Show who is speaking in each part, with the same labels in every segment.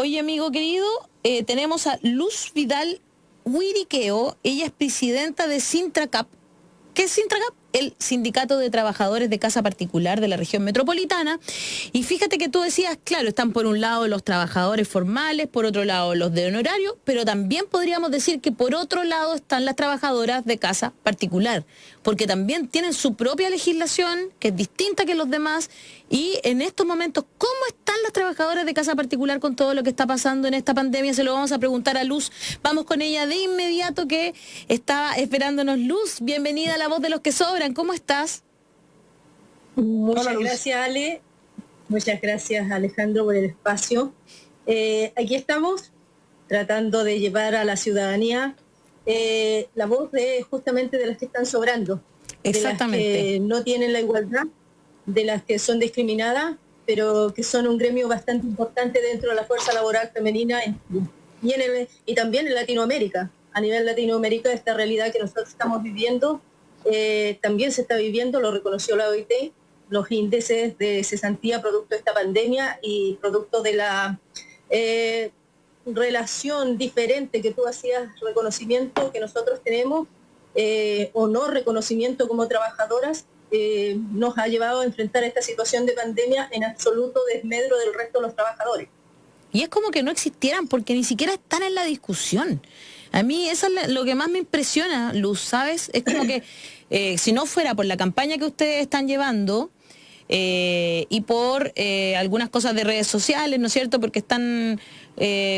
Speaker 1: Oye, amigo querido, tenemos a Luz Vidal Huiriqueo. Ella es presidenta de Sintracap. ¿Qué es Sintracap? El Sindicato de Trabajadores de Casa Particular de la región metropolitana. Y fíjate que tú decías, claro, están por un lado los trabajadores formales, por otro lado los de honorario, pero también podríamos decir que por otro lado están las trabajadoras de casa particular, porque también tienen su propia legislación, que es distinta que los demás, y en estos momentos, ¿cómo están las trabajadoras de casa particular con todo lo que está pasando en esta pandemia? Se lo vamos a preguntar a Luz. Vamos con ella de inmediato, que está esperándonos. Luz, bienvenida a La Voz de los que Sobran. ¿Cómo estás?
Speaker 2: Muchas gracias, Ale. Muchas gracias, Alejandro, por el espacio. Aquí estamos tratando de llevar a la ciudadanía la voz de justamente de las que están sobrando.
Speaker 1: Exactamente.
Speaker 2: De las que no tienen la igualdad, de las que son discriminadas, pero que son un gremio bastante importante dentro de la fuerza laboral femenina y también en Latinoamérica. A nivel Latinoamérica, esta realidad que nosotros estamos viviendo también se está viviendo, lo reconoció la OIT, los índices de cesantía producto de esta pandemia y producto de la relación diferente que tú hacías, reconocimiento que nosotros tenemos o no reconocimiento como trabajadoras, nos ha llevado a enfrentar esta situación de pandemia en absoluto desmedro del resto de los trabajadores.
Speaker 1: Y es como que no existieran, porque ni siquiera están en la discusión. A mí eso es lo que más me impresiona, Luz, ¿sabes? Es como que si no fuera por la campaña que ustedes están llevando y por algunas cosas de redes sociales, ¿no es cierto? Porque están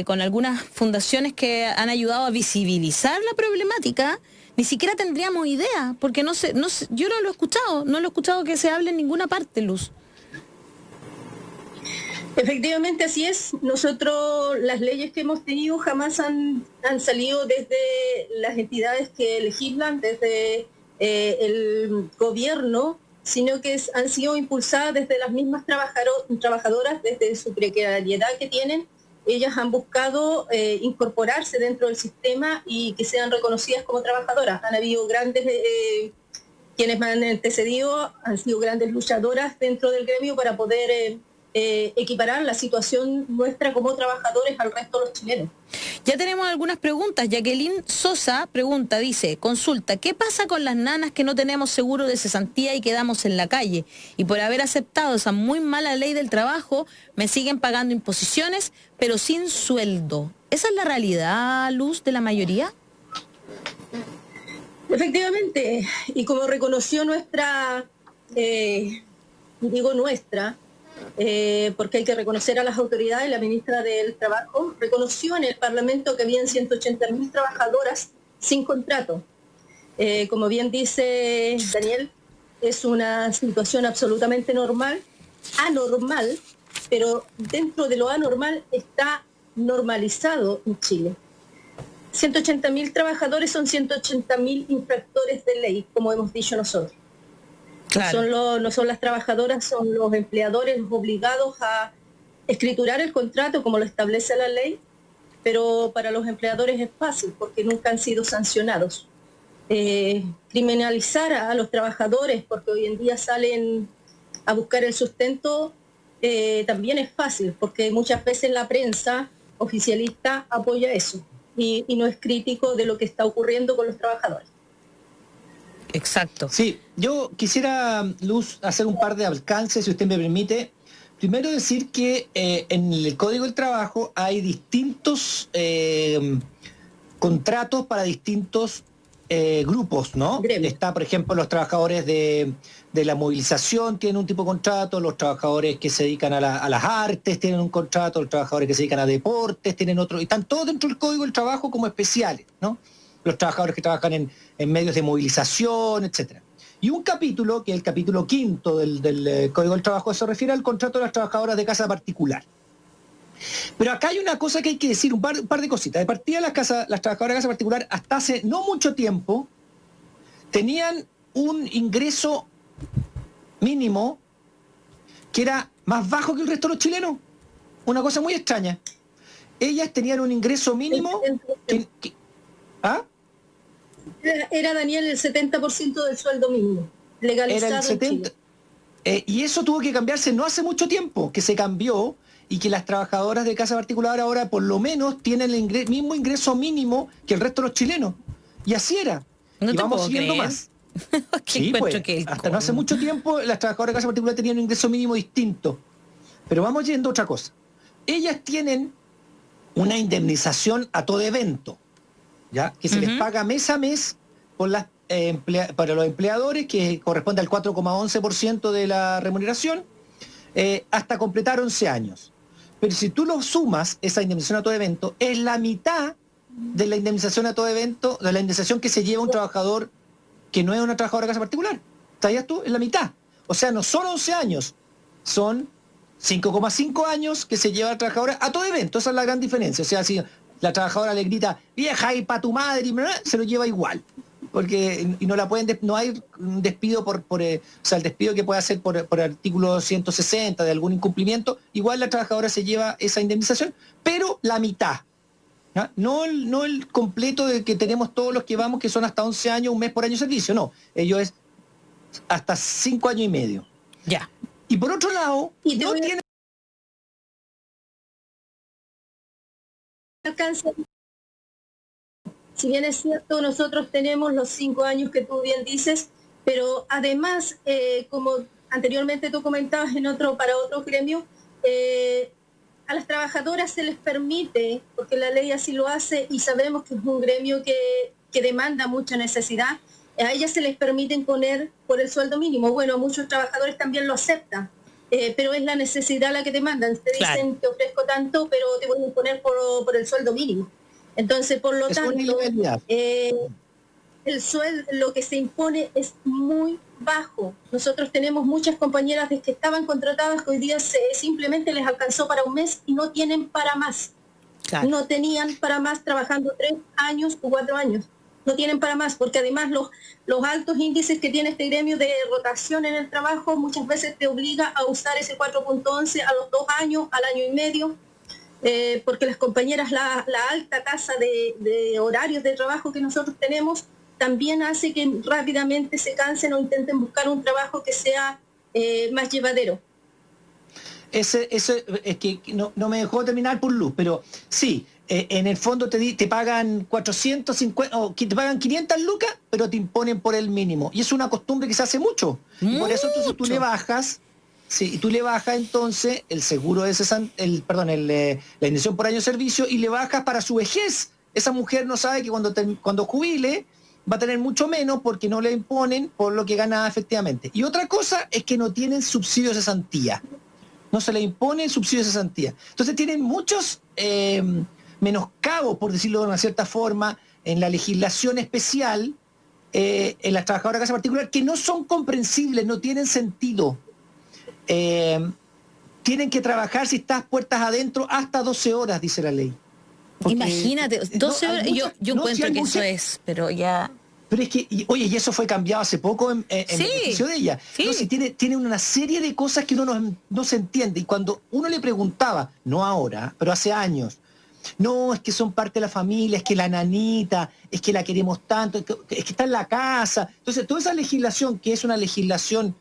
Speaker 1: con algunas fundaciones que han ayudado a visibilizar la problemática, ni siquiera tendríamos idea, porque yo no lo he escuchado que se hable en ninguna parte, Luz.
Speaker 2: Efectivamente, así es. Nosotros, las leyes que hemos tenido jamás han salido desde las entidades que legislan, desde el gobierno, sino que han sido impulsadas desde las mismas trabajadoras, desde su precariedad que tienen. Ellas han buscado incorporarse dentro del sistema y que sean reconocidas como trabajadoras. Han habido grandes, quienes me han antecedido, han sido grandes luchadoras dentro del gremio para poder equiparar la situación nuestra como trabajadores al resto de los chilenos.
Speaker 1: Ya tenemos algunas preguntas. Jacqueline Sosa pregunta, dice, consulta, ¿qué pasa con las nanas que no tenemos seguro de cesantía y quedamos en la calle? Y por haber aceptado esa muy mala ley del trabajo, me siguen pagando imposiciones, pero sin sueldo. ¿Esa es la realidad, Luz, de la mayoría?
Speaker 2: Efectivamente, y como reconoció nuestra, porque hay que reconocer a las autoridades, la ministra del Trabajo reconoció en el Parlamento que habían 180.000 trabajadoras sin contrato. Como bien dice Daniel, es una situación absolutamente anormal, pero dentro de lo anormal está normalizado en Chile. 180.000 trabajadores son 180.000 infractores de ley, como hemos dicho nosotros. Claro. No son las trabajadoras, son los empleadores los obligados a escriturar el contrato como lo establece la ley, pero para los empleadores es fácil porque nunca han sido sancionados. Criminalizar a los trabajadores porque hoy en día salen a buscar el sustento también es fácil porque muchas veces la prensa oficialista apoya eso y no es crítico de lo que está ocurriendo con los trabajadores.
Speaker 1: Exacto.
Speaker 3: Sí, yo quisiera, Luz, hacer un par de alcances, si usted me permite. Primero decir que en el Código del Trabajo hay distintos contratos para distintos grupos, ¿no? Está, por ejemplo, los trabajadores de la movilización tienen un tipo de contrato, los trabajadores que se dedican a las artes tienen un contrato, los trabajadores que se dedican a deportes tienen otro, y están todos dentro del Código del Trabajo como especiales, ¿no? Los trabajadores que trabajan en medios de movilización, etc. Y un capítulo, que es el capítulo 5 del Código del Trabajo, se refiere al contrato de las trabajadoras de casa particular. Pero acá hay una cosa que hay que decir, un par de cositas. De partida, las trabajadoras de casa particular, hasta hace no mucho tiempo, tenían un ingreso mínimo que era más bajo que el resto de los chilenos. Una cosa muy extraña. Ellas tenían un ingreso mínimo ¿Ah?
Speaker 2: Era, Daniel, el 70% del sueldo mínimo, legalizado.
Speaker 3: Era el 70%. Y eso tuvo que cambiarse no hace mucho tiempo, que se cambió, y que las trabajadoras de casa particular ahora por lo menos tienen el mismo ingreso mínimo que el resto de los chilenos. Y así era.
Speaker 1: No
Speaker 3: y
Speaker 1: te
Speaker 3: vamos
Speaker 1: puedo
Speaker 3: siguiendo
Speaker 1: creer.
Speaker 3: más. Sí, pues, hasta no hace mucho tiempo las trabajadoras de casa particular tenían un ingreso mínimo distinto. Pero vamos yendo a otra cosa. Ellas tienen una indemnización a todo evento, ¿ya? Que se les paga mes a mes por para los empleadores, que corresponde al 4,11% de la remuneración, hasta completar 11 años. Pero si tú lo sumas, esa indemnización a todo evento, es la mitad de la indemnización a todo evento, de la indemnización que se lleva un trabajador que no es una trabajadora de casa particular. ¿Sabías tú? Es la mitad. O sea, no son 11 años, son 5,5 años que se lleva la trabajadora a todo evento. Esa es la gran diferencia. O sea, si la trabajadora le grita, vieja y pa' tu madre, y se lo lleva igual. Porque y no la pueden, no hay un despido o sea, el despido que puede hacer por artículo 160 de algún incumplimiento, igual la trabajadora se lleva esa indemnización, pero la mitad. No el completo de que tenemos todos los que vamos, que son hasta 11 años, un mes por año de servicio, no. Ellos es hasta 5 años y medio.
Speaker 1: Ya.
Speaker 3: Y por otro lado, no tienen
Speaker 2: alcance. Si bien es cierto, nosotros tenemos los 5 años que tú bien dices, pero además, como anteriormente tú comentabas para otro gremio, a las trabajadoras se les permite, porque la ley así lo hace y sabemos que es un gremio que demanda mucha necesidad, a ellas se les permite imponer por el sueldo mínimo. Bueno, muchos trabajadores también lo aceptan, pero es la necesidad la que te mandan. Te dicen, te ofrezco tanto, pero te voy a imponer por el sueldo mínimo. Entonces, por lo tanto, el sueldo, lo que se impone es muy bajo. Nosotros tenemos muchas compañeras que estaban contratadas que hoy día simplemente les alcanzó para un mes y no tienen para más. Claro. No tenían para más trabajando 3 años o 4 años. No tienen para más, porque además los altos índices que tiene este gremio de rotación en el trabajo muchas veces te obliga a usar ese 4,11 a los 2 años, al año y medio, porque las compañeras, la alta tasa de horarios de trabajo que nosotros tenemos, también hace que rápidamente se cansen o intenten buscar un trabajo que sea más llevadero.
Speaker 3: Ese es que no me dejó terminar por luz, pero sí, en el fondo te pagan 450 o te pagan 500 lucas, pero te imponen por el mínimo. Y es una costumbre que se hace mucho. Y por eso entonces tú le bajas, sí, y tú le bajas entonces el seguro de la indemnización por año de servicio y le bajas para su vejez. Esa mujer no sabe que cuando jubile va a tener mucho menos porque no le imponen por lo que gana efectivamente. Y otra cosa es que no tienen subsidio de cesantía. No se le impone el subsidio de cesantía. Entonces tienen muchos menoscabos, por decirlo de una cierta forma, en la legislación especial, en las trabajadoras de casa particular, que no son comprensibles, no tienen sentido. Tienen que trabajar, si estás puertas adentro, hasta 12 horas, dice la ley. Porque,
Speaker 1: imagínate, 12 horas, yo encuentro que eso es, pero ya...
Speaker 3: Pero es que, y eso fue cambiado hace poco en beneficio de ella. Sí. No, si tiene una serie de cosas que uno no se entiende. Y cuando uno le preguntaba, no ahora, pero hace años, no, es que son parte de la familia, es que la nanita, es que la queremos tanto, es que está en la casa. Entonces, toda esa legislación, que es una legislación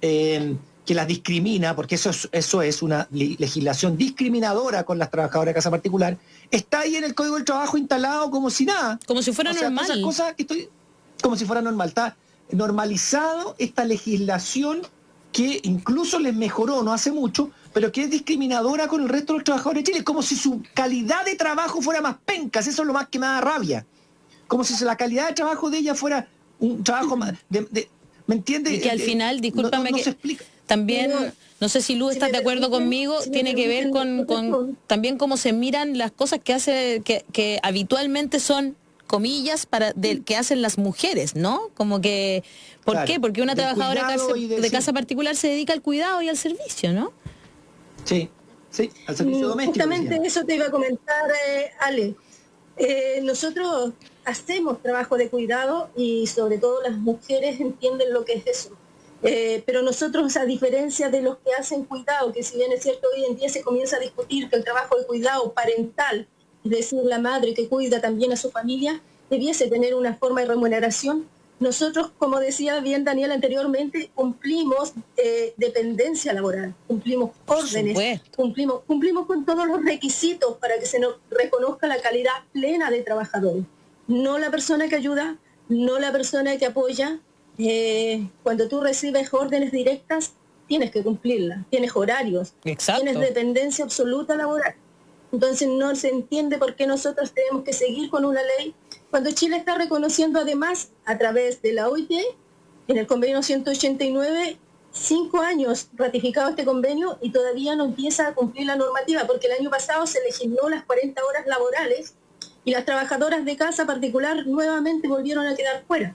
Speaker 3: que las discrimina, porque eso es una legislación discriminadora con las trabajadoras de casa particular, está ahí en el Código del Trabajo instalado como si nada.
Speaker 1: Como si fuera normal.
Speaker 3: Esas cosas que como si fuera normal. Está normalizado esta legislación que incluso les mejoró no hace mucho, pero que es discriminadora con el resto de los trabajadores de Chile, como si su calidad de trabajo fuera más pencas. Eso es lo más que me da rabia. Como si la calidad de trabajo de ella fuera un trabajo más... ¿Me entiendes?
Speaker 1: Y que al final, discúlpame,
Speaker 3: no se explica.
Speaker 1: También, no sé si Luz estás de acuerdo conmigo, tiene que ver con también cómo se miran las cosas que habitualmente son, comillas, que hacen las mujeres, ¿no? Como que, ¿por qué? Porque una trabajadora de casa particular se dedica al cuidado y al servicio, ¿no?
Speaker 3: Sí, al servicio doméstico.
Speaker 2: Justamente eso te iba a comentar, Ale. Nosotros hacemos trabajo de cuidado y sobre todo las mujeres entienden lo que es eso. Pero nosotros, a diferencia de los que hacen cuidado, que si bien es cierto hoy en día se comienza a discutir que el trabajo de cuidado parental, es decir, la madre que cuida también a su familia, debiese tener una forma de remuneración, Nosotros, como decía bien Daniel anteriormente, cumplimos dependencia laboral, cumplimos órdenes, cumplimos con todos los requisitos para que se nos reconozca la calidad plena de trabajadores. No la persona que ayuda, no la persona que apoya. Cuando tú recibes órdenes directas, tienes que cumplirlas, tienes horarios, tienes dependencia absoluta laboral. Entonces no se entiende por qué nosotros tenemos que seguir con una ley cuando Chile está reconociendo además a través de la OIT, en el convenio 189, 5 años ratificado este convenio y todavía no empieza a cumplir la normativa, porque el año pasado se legisló las 40 horas laborales y las trabajadoras de casa particular nuevamente volvieron a quedar fuera.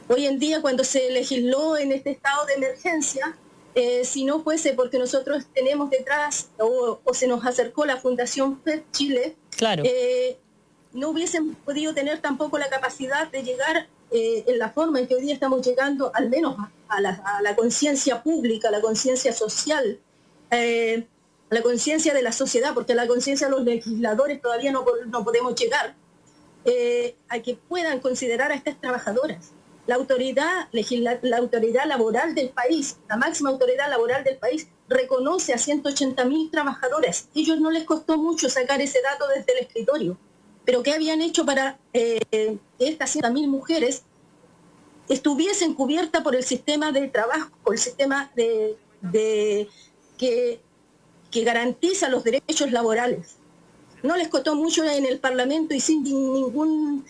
Speaker 2: Hoy en día, cuando se legisló en este estado de emergencia, si no fuese porque nosotros tenemos detrás o se nos acercó la Fundación FED Chile,
Speaker 1: claro.
Speaker 2: No hubiesen podido tener tampoco la capacidad de llegar en la forma en que hoy día estamos llegando, al menos a la conciencia pública, a la conciencia social, a la conciencia de la sociedad, porque a la conciencia de los legisladores todavía no podemos llegar, a que puedan considerar a estas trabajadoras. La autoridad laboral del país, la máxima autoridad laboral del país, reconoce a 180.000 trabajadoras. A ellos no les costó mucho sacar ese dato desde el escritorio. Pero ¿qué habían hecho para que estas 100.000 mujeres estuviesen cubiertas por el sistema de trabajo, por el sistema que garantiza los derechos laborales? No les costó mucho en el Parlamento y sin ningún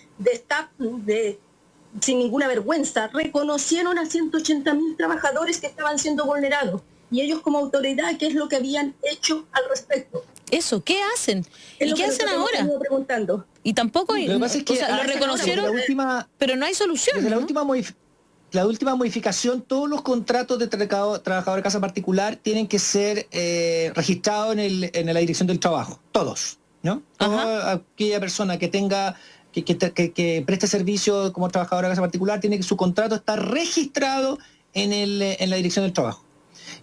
Speaker 2: sin ninguna vergüenza, reconocieron a 180.000 trabajadores que estaban siendo vulnerados. Y ellos como autoridad, ¿qué es lo que habían hecho al respecto?
Speaker 1: Eso, ¿qué hacen? ¿Y qué hacen ahora? Y tampoco,
Speaker 3: lo que pasa es que
Speaker 1: lo reconocieron, pero no hay solución.
Speaker 3: Desde
Speaker 1: ¿no?
Speaker 3: la última modificación, todos los contratos de trabajador de casa particular tienen que ser registrados en la Dirección del Trabajo, todos, ¿no? Toda aquella persona que tenga que preste servicio como trabajadora de casa particular tiene que su contrato estar registrado en la Dirección del Trabajo.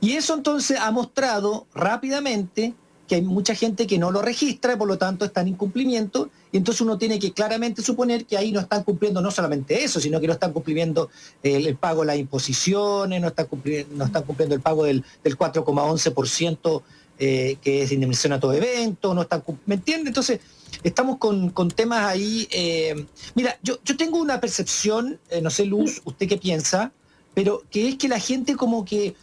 Speaker 3: Y eso entonces ha mostrado rápidamente que hay mucha gente que no lo registra y por lo tanto está en incumplimiento, y entonces uno tiene que claramente suponer que ahí no están cumpliendo no solamente eso, sino que no están cumpliendo el pago de las imposiciones, no están cumpliendo el pago del 4,11% que es indemnización a todo evento, no están, ¿me entiende? Entonces estamos con temas ahí. Mira, yo tengo una percepción, no sé, Luz, ¿usted qué piensa? Pero que es que la gente como que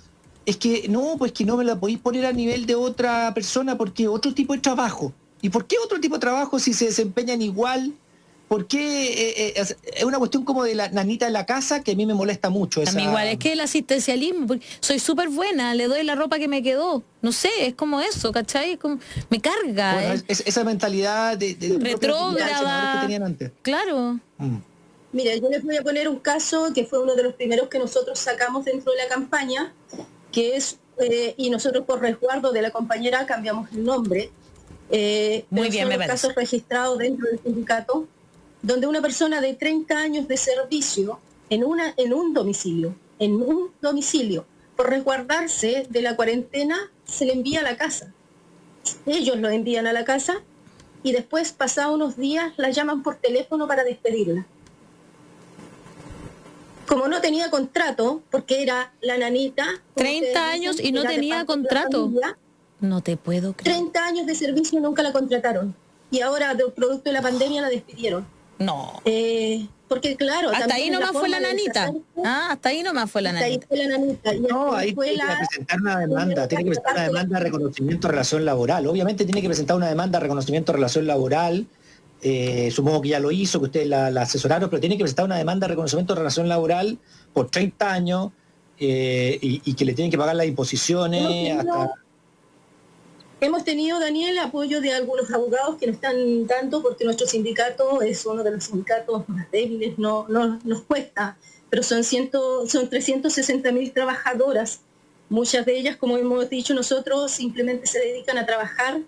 Speaker 3: es que no, pues que no me la podéis poner a nivel de otra persona porque otro tipo de trabajo. ¿Y por qué otro tipo de trabajo si se desempeñan igual? ¿Por qué? Es una cuestión como de la nanita en la casa que a mí me molesta mucho.
Speaker 1: A mí igual, es que el asistencialismo, soy súper buena, le doy la ropa que me quedó. No sé, es como eso, ¿cachai? Es como, me carga.
Speaker 3: Bueno, esa mentalidad de
Speaker 1: retrógrada
Speaker 3: que tenían antes.
Speaker 1: Claro.
Speaker 2: Mira, yo les voy a poner un caso que fue uno de los primeros que nosotros sacamos dentro de la campaña, que es, y nosotros por resguardo de la compañera cambiamos el nombre.
Speaker 1: Muy bien,
Speaker 2: son los casos registrados dentro del sindicato, donde una persona de 30 años de servicio en un domicilio, por resguardarse de la cuarentena, se le envía a la casa. Ellos lo envían a la casa y después, pasados unos días, la llaman por teléfono para despedirla. Como no tenía contrato, porque era la nanita...
Speaker 1: 30 años y no tenía contrato. Familia, no te puedo creer.
Speaker 2: 30 años de servicio nunca la contrataron. Y ahora, producto de la pandemia, la despidieron.
Speaker 1: No.
Speaker 2: Porque claro...
Speaker 1: Hasta ahí nomás fue la nanita. Hasta ahí nomás fue la nanita.
Speaker 2: Ahí fue la nanita.
Speaker 3: No, ahí tiene que presentar una demanda. Tiene que presentar una demanda de reconocimiento de relación laboral. Obviamente tiene que presentar una demanda de reconocimiento de relación laboral. Supongo que ya lo hizo, que ustedes la asesoraron, pero tiene que presentar una demanda de reconocimiento de relación laboral por 30 años y que le tienen que pagar las imposiciones.
Speaker 2: Hemos tenido, Daniel, apoyo de algunos abogados que no están dando, porque nuestro sindicato es uno de los sindicatos más débiles, no nos cuesta, pero son 360.000 trabajadoras. Muchas de ellas, como hemos dicho nosotros, simplemente se dedican a trabajar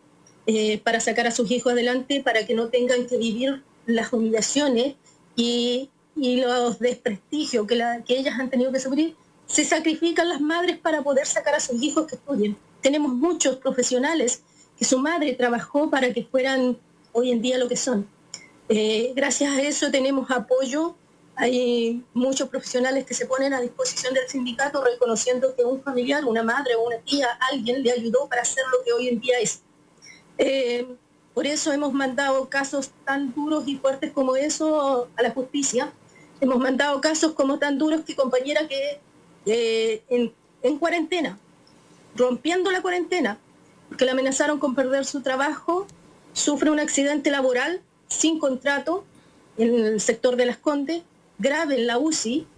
Speaker 2: para sacar a sus hijos adelante, para que no tengan que vivir las humillaciones y los desprestigios que ellas han tenido que sufrir. Se sacrifican las madres para poder sacar a sus hijos que estudien. Tenemos muchos profesionales que su madre trabajó para que fueran hoy en día lo que son. Gracias a eso tenemos apoyo Hay muchos profesionales que se ponen a disposición del sindicato reconociendo que un familiar, una madre o una tía, alguien le ayudó para hacer lo que hoy en día es. Por eso hemos mandado casos tan duros y fuertes como eso a la justicia. Hemos mandado casos como tan duros que compañera que en cuarentena, rompiendo la cuarentena, porque le amenazaron con perder su trabajo, sufre un accidente laboral sin contrato en el sector de Las Condes, grave en la UCI,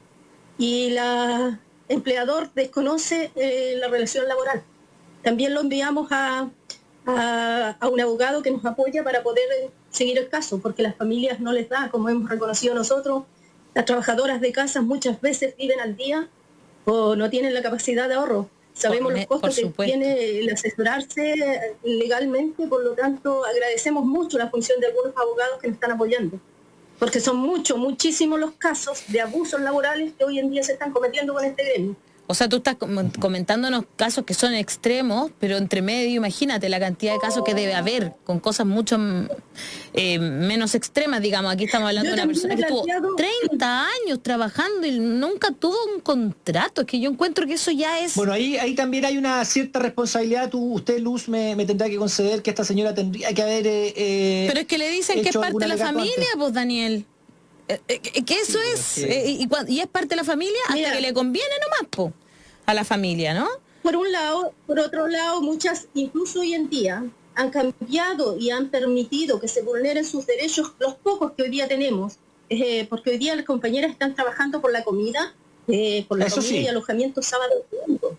Speaker 2: y el empleador desconoce la relación laboral. También lo enviamos a un abogado que nos apoya para poder seguir el caso, porque las familias no les da, como hemos reconocido nosotros, las trabajadoras de casas muchas veces viven al día o no tienen la capacidad de ahorro. Sabemos los costos que tiene el asesorarse legalmente, por lo tanto agradecemos mucho la función de algunos abogados que nos están apoyando, porque son muchísimos los casos de abusos laborales que hoy en día se están cometiendo con este gremio.
Speaker 1: O sea, tú estás comentándonos casos que son extremos, pero entre medio, imagínate la cantidad de casos que debe haber, con cosas mucho menos extremas, digamos. Aquí estamos hablando de una persona que estuvo 30 años trabajando y nunca tuvo un contrato. Es que yo encuentro que eso ya es...
Speaker 3: Bueno, ahí también hay una cierta responsabilidad. Usted, Luz, me tendrá que conceder que esta señora tendría que haber...
Speaker 1: pero es que le dicen que es parte de la familia, antes. Pues, Daniel. Que eso es, y es parte de la familia hasta que le conviene nomás, po, a la familia, ¿no?
Speaker 2: Por un lado, por otro lado, muchas, incluso hoy en día, han cambiado y han permitido que se vulneren sus derechos, los pocos que hoy día tenemos, porque hoy día las compañeras están trabajando por la comida, por la comida y alojamiento sábado y domingo.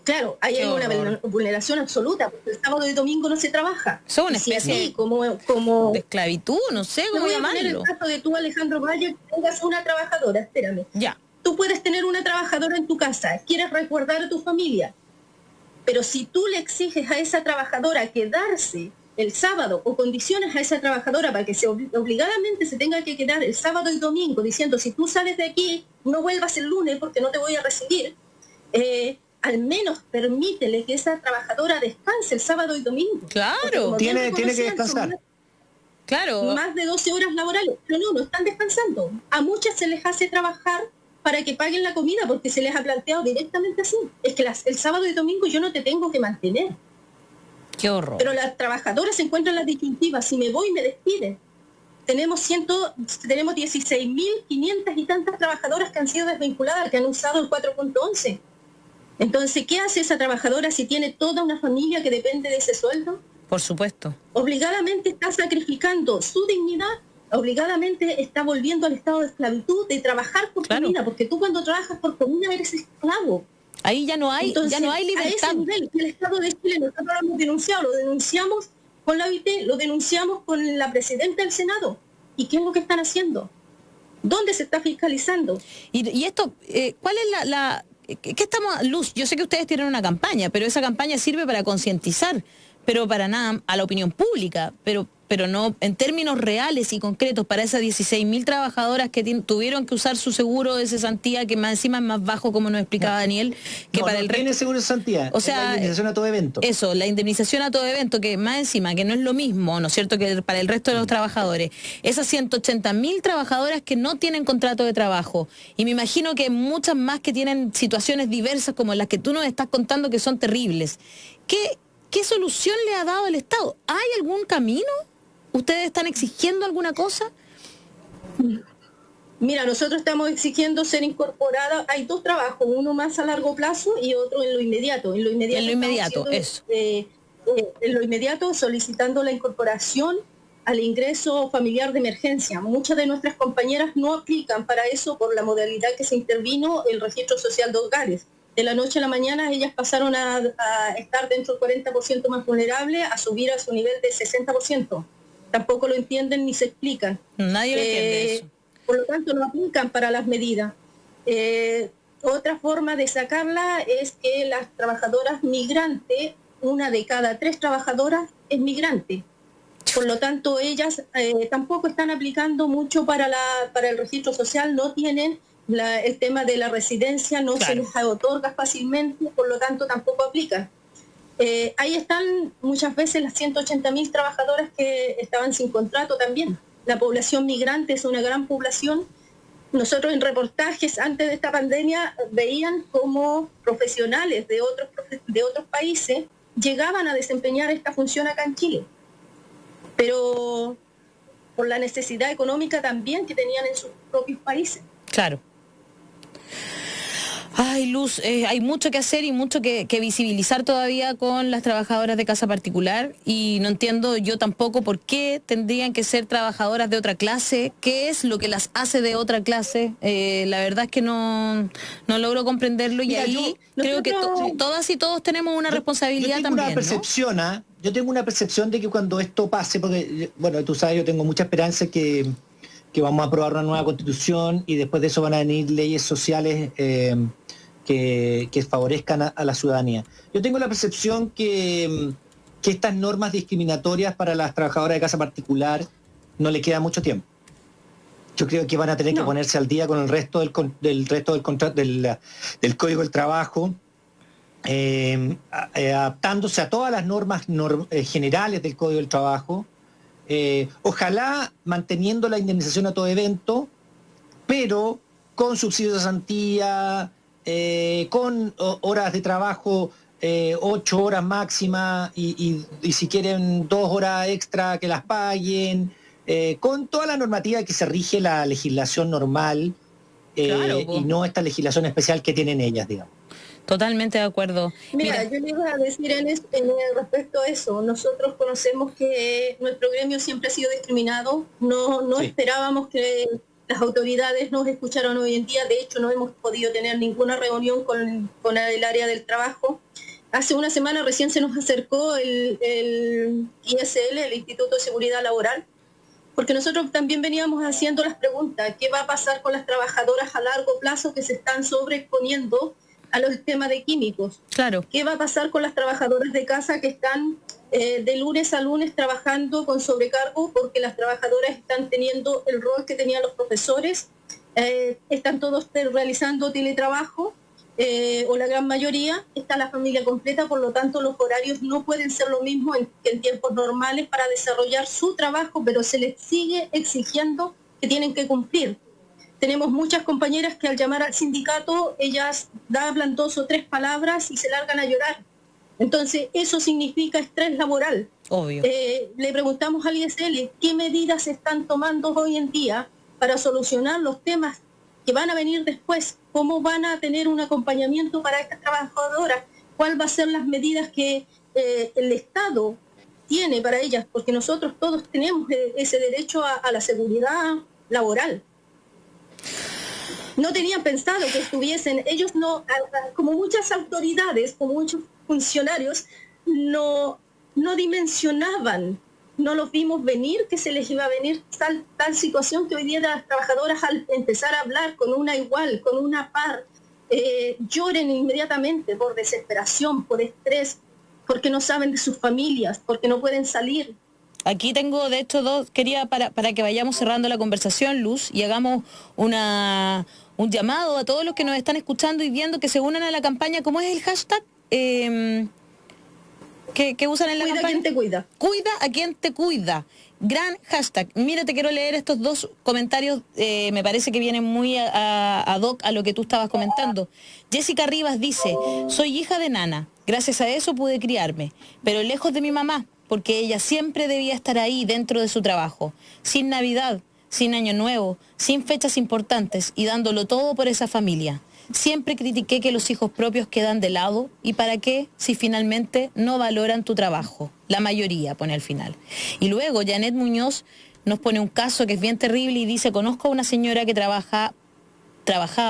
Speaker 2: Claro, hay una vulneración absoluta, porque el sábado y domingo no se trabaja.
Speaker 1: Son una especie
Speaker 2: así, como
Speaker 1: de esclavitud, no sé cómo llamarlo.
Speaker 2: En el caso de tú, Alejandro Valle, tengas una trabajadora, espérame.
Speaker 1: Ya.
Speaker 2: Tú puedes tener una trabajadora en tu casa, quieres resguardar a tu familia, pero si tú le exiges a esa trabajadora quedarse el sábado o condiciones a esa trabajadora para que obligadamente se tenga que quedar el sábado y domingo, diciendo si tú sales de aquí, no vuelvas el lunes porque no te voy a recibir, al menos permítele que esa trabajadora descanse el sábado y domingo.
Speaker 1: Claro.
Speaker 3: Tiene que descansar.
Speaker 1: Claro.
Speaker 2: Más de 12 horas laborales. Pero no están descansando. A muchas se les hace trabajar para que paguen la comida, porque se les ha planteado directamente así. Es que el sábado y domingo yo no te tengo que mantener.
Speaker 1: Qué horror.
Speaker 2: Pero las trabajadoras se encuentran las disyuntivas. Si me voy, me despiden. Tenemos 16.500 y tantas trabajadoras que han sido desvinculadas, que han usado el 4.11. Entonces, ¿qué hace esa trabajadora si tiene toda una familia que depende de ese sueldo?
Speaker 1: Por supuesto.
Speaker 2: Obligadamente está sacrificando su dignidad, obligadamente está volviendo al estado de esclavitud, de trabajar por comida, porque tú cuando trabajas por comida eres esclavo.
Speaker 1: Ahí ya no hay,
Speaker 2: entonces,
Speaker 1: ya no hay libertad.
Speaker 2: A ese nivel, el Estado de Chile, nosotros lo hemos denunciado, lo denunciamos con la OIT, lo denunciamos con la presidenta del Senado. ¿Y qué es lo que están haciendo? ¿Dónde se está fiscalizando?
Speaker 1: Y esto, ¿cuál es ¿qué estamos, Luz? Yo sé que ustedes tienen una campaña, pero esa campaña sirve para concientizar, pero para nada a la opinión pública, pero no en términos reales y concretos para esas 16.000 trabajadoras que tuvieron que usar su seguro de cesantía, que más encima es más bajo, como nos explicaba Daniel, que para el resto.
Speaker 3: Tiene seguro de cesantía,
Speaker 1: o sea,
Speaker 3: la indemnización a todo evento.
Speaker 1: Eso, la indemnización a todo evento, que más encima, que no es lo mismo, ¿no es cierto?, que para el resto de los trabajadores. Esas 180.000 trabajadoras que no tienen contrato de trabajo. Y me imagino que muchas más que tienen situaciones diversas como las que tú nos estás contando, que son terribles. ¿Qué solución le ha dado el Estado? ¿Hay algún camino? ¿Ustedes están exigiendo alguna cosa?
Speaker 2: Mira, nosotros estamos exigiendo ser incorporada. Hay dos trabajos, uno más a largo plazo y otro en lo inmediato. En lo inmediato,
Speaker 1: eso.
Speaker 2: En lo inmediato, solicitando la incorporación al ingreso familiar de emergencia. Muchas de nuestras compañeras no aplican para eso por la modalidad que se intervino el registro social de hogares. De la noche a la mañana ellas pasaron a estar dentro del 40% más vulnerable, a subir a su nivel de 60%. Tampoco lo entienden ni se explican.
Speaker 1: Nadie entiende eso.
Speaker 2: Por lo tanto, no aplican para las medidas. Otra forma de sacarla es que las trabajadoras migrantes, una de cada 3 trabajadoras es migrante. Por lo tanto, ellas tampoco están aplicando mucho para el registro social, no tienen el tema de la residencia, no se les otorga fácilmente, por lo tanto tampoco aplican. Ahí están muchas veces las 180.000 trabajadoras que estaban sin contrato también. la población migrante es una gran población. Nosotros en reportajes antes de esta pandemia veían cómo profesionales de otros países llegaban a desempeñar esta función acá en Chile, pero por la necesidad económica también que tenían en sus propios países.
Speaker 1: Claro. Ay, Luz, hay mucho que hacer y mucho que visibilizar todavía con las trabajadoras de casa particular, y no entiendo yo tampoco por qué tendrían que ser trabajadoras de otra clase. ¿Qué es lo que las hace de otra clase? La verdad es que no logro comprenderlo. Mira, y ahí creo que todas y todos tenemos una responsabilidad también,
Speaker 3: una percepción, ¿no? Yo tengo una percepción de que cuando esto pase, porque, bueno, tú sabes, yo tengo mucha esperanza que vamos a aprobar una nueva constitución y después de eso van a venir leyes sociales que favorezcan a la ciudadanía. Yo tengo la percepción que estas normas discriminatorias para las trabajadoras de casa particular no le queda mucho tiempo. Yo creo que van a tener que ponerse al día con el resto del Código del Trabajo, adaptándose a todas las normas generales del Código del Trabajo, ojalá manteniendo la indemnización a todo evento, pero con subsidios de cesantía, con horas de trabajo, 8 horas máxima, y si quieren 2 horas extra que las paguen, con toda la normativa que se rige la legislación normal, claro, y no esta legislación especial que tienen ellas, digamos.
Speaker 1: Totalmente de acuerdo.
Speaker 2: Mira, yo le iba a decir respecto a eso. Nosotros conocemos que nuestro gremio siempre ha sido discriminado. No esperábamos que las autoridades nos escucharan hoy en día. De hecho, no hemos podido tener ninguna reunión con el área del trabajo. Hace una semana recién se nos acercó el ISL, el Instituto de Seguridad Laboral, porque nosotros también veníamos haciendo las preguntas: ¿qué va a pasar con las trabajadoras a largo plazo que se están sobreexponiendo a los temas de químicos?
Speaker 1: Claro.
Speaker 2: ¿Qué va a pasar con las trabajadoras de casa que están de lunes a lunes trabajando con sobrecargo porque las trabajadoras están teniendo el rol que tenían los profesores? Están todos realizando teletrabajo, o la gran mayoría. Está la familia completa, por lo tanto los horarios no pueden ser lo mismo que en tiempos normales para desarrollar su trabajo, pero se les sigue exigiendo que tienen que cumplir. Tenemos muchas compañeras que al llamar al sindicato, ellas hablan 2 o 3 palabras y se largan a llorar. Entonces, eso significa estrés laboral.
Speaker 1: Obvio.
Speaker 2: Le preguntamos al ISL qué medidas se están tomando hoy en día para solucionar los temas que van a venir después, cómo van a tener un acompañamiento para estas trabajadoras, cuáles van a ser las medidas que el Estado tiene para ellas, porque nosotros todos tenemos ese derecho a la seguridad laboral. No tenían pensado que estuviesen, ellos no, como muchas autoridades, como muchos funcionarios, no dimensionaban, no los vimos venir, que se les iba a venir tal situación que hoy día las trabajadoras, al empezar a hablar con una igual, con una par, lloren inmediatamente por desesperación, por estrés, porque no saben de sus familias, porque no pueden salir.
Speaker 1: Aquí tengo, de hecho, 2, quería para que vayamos cerrando la conversación, Luz, y hagamos un llamado a todos los que nos están escuchando y viendo que se unan a la campaña. ¿Cómo es el hashtag que usan en la campaña?
Speaker 2: Cuida a quien te cuida.
Speaker 1: Cuida a quien te cuida. Gran hashtag. Mira, te quiero leer estos 2 comentarios, me parece que vienen muy ad hoc a lo que tú estabas comentando. Jessica Rivas dice: soy hija de nana, gracias a eso pude criarme, pero lejos de mi mamá, porque ella siempre debía estar ahí dentro de su trabajo, sin Navidad, sin Año Nuevo, sin fechas importantes y dándolo todo por esa familia. Siempre critiqué que los hijos propios quedan de lado, y para qué si finalmente no valoran tu trabajo. La mayoría, pone al final. Y luego Janet Muñoz nos pone un caso que es bien terrible y dice: conozco a una señora que trabajaba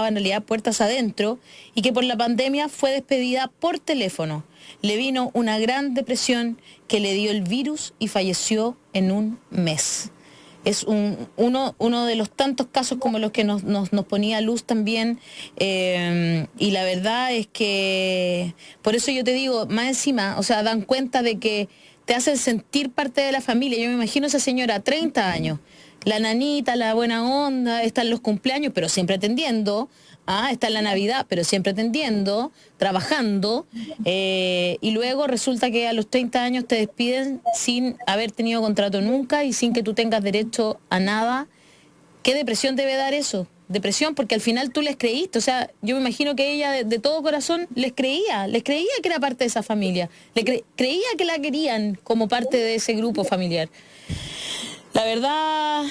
Speaker 1: en realidad puertas adentro y que por la pandemia fue despedida por teléfono. Le vino una gran depresión que le dio el virus y falleció en un mes. Es uno de los tantos casos como los que nos ponía Luz también, y la verdad es que por eso yo te digo, más encima, o sea, dan cuenta de que te hacen sentir parte de la familia. Yo me imagino a esa señora, 30 años, la nanita, la buena onda, están los cumpleaños, pero siempre atendiendo está en la Navidad, pero siempre atendiendo, trabajando, y luego resulta que a los 30 años te despiden sin haber tenido contrato nunca y sin que tú tengas derecho a nada. ¿Qué depresión debe dar eso? Depresión, porque al final tú les creíste, o sea, yo me imagino que ella de todo corazón les creía que era parte de esa familia, creía que la querían como parte de ese grupo familiar. La verdad,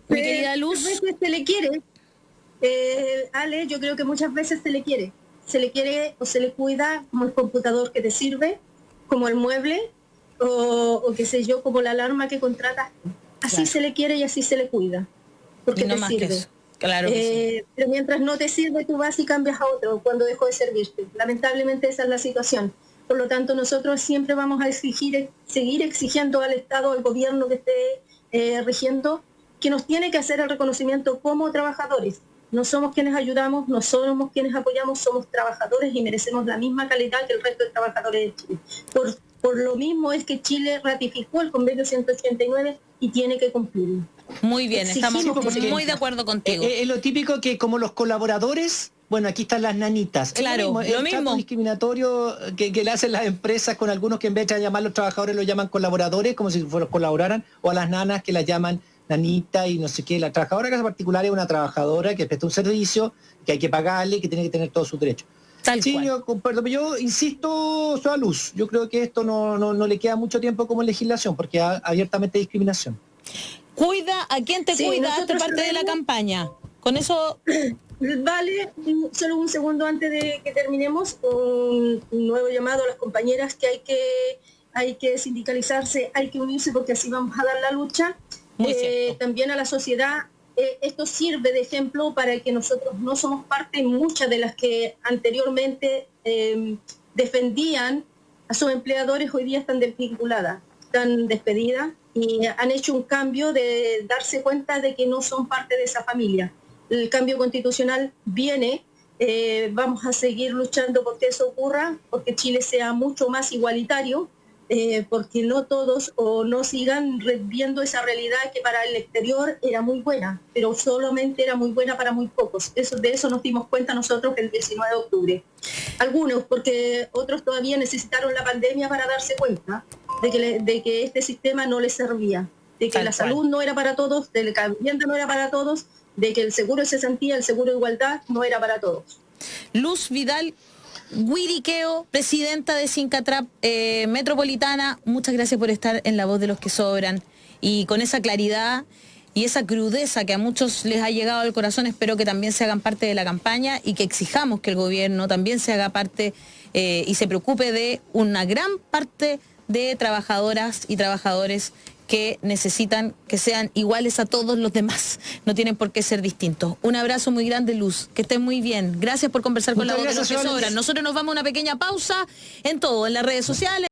Speaker 1: mi querida Luz...
Speaker 2: Muchas veces se le quiere, Ale, yo creo que muchas veces se le quiere o se le cuida como el computador que te sirve, como el mueble, o qué sé yo, como la alarma que contratas. Así claro. Se le quiere y así se le cuida, porque no te sirve.
Speaker 1: Claro sí.
Speaker 2: Pero mientras no te sirve, tú vas y cambias a otro cuando dejó de servirte. Lamentablemente esa es la situación. Por lo tanto, nosotros siempre vamos a seguir exigiendo al Estado, al gobierno que esté rigiendo, que nos tiene que hacer el reconocimiento como trabajadores. No somos quienes ayudamos, no somos quienes apoyamos, somos trabajadores y merecemos la misma calidad que el resto de trabajadores de Chile. Por lo mismo es que Chile ratificó el convenio 189 y tiene que cumplirlo.
Speaker 1: Muy bien, estamos muy de acuerdo contigo.
Speaker 3: Es lo típico que como los colaboradores, bueno, aquí están las nanitas.
Speaker 1: Claro, lo mismo.
Speaker 3: El discriminatorio que le hacen las empresas con algunos que en vez de llamar a los trabajadores los llaman colaboradores, como si colaboraran, o a las nanas que las llaman nanita y no sé qué. La trabajadora de casa particular es una trabajadora que presta un servicio, que hay que pagarle, que tiene que tener todos sus derechos. Sí, yo insisto, soy a Luz. Yo creo que esto no le queda mucho tiempo como legislación, porque hay abiertamente discriminación.
Speaker 1: Cuida a quien te cuida, esta parte de la campaña. Con eso...
Speaker 2: Vale, solo un segundo antes de que terminemos, un nuevo llamado a las compañeras que hay que sindicalizarse, hay que unirse porque así vamos a dar la lucha. También a la sociedad, esto sirve de ejemplo para que nosotros no somos parte, muchas de las que anteriormente defendían a sus empleadores hoy día están desvinculadas, están despedidas y han hecho un cambio de darse cuenta de que no son parte de esa familia. El cambio constitucional viene, vamos a seguir luchando porque eso ocurra, porque Chile sea mucho más igualitario, porque no todos o no sigan viendo esa realidad que para el exterior era muy buena, pero solamente era muy buena para muy pocos. De eso nos dimos cuenta nosotros el 19 de octubre. Algunos, porque otros todavía necesitaron la pandemia para darse cuenta de que este sistema no les servía, de que la salud no era para todos, de que la vivienda no era para todos, de que el seguro de cesantía, el seguro de igualdad no era para todos.
Speaker 1: Luz Vidal Wiriqueo, presidenta de Sincatrap Metropolitana, muchas gracias por estar en La Voz de los que Sobran y con esa claridad y esa crudeza que a muchos les ha llegado al corazón. Espero que también se hagan parte de la campaña y que exijamos que el gobierno también se haga parte y se preocupe de una gran parte de trabajadoras y trabajadores que necesitan que sean iguales a todos los demás, no tienen por qué ser distintos. Un abrazo muy grande, Luz, que estén muy bien. Gracias por conversar con La Voz de los que Sobran. Nosotros nos vamos a una pequeña pausa en todo, en las redes sociales.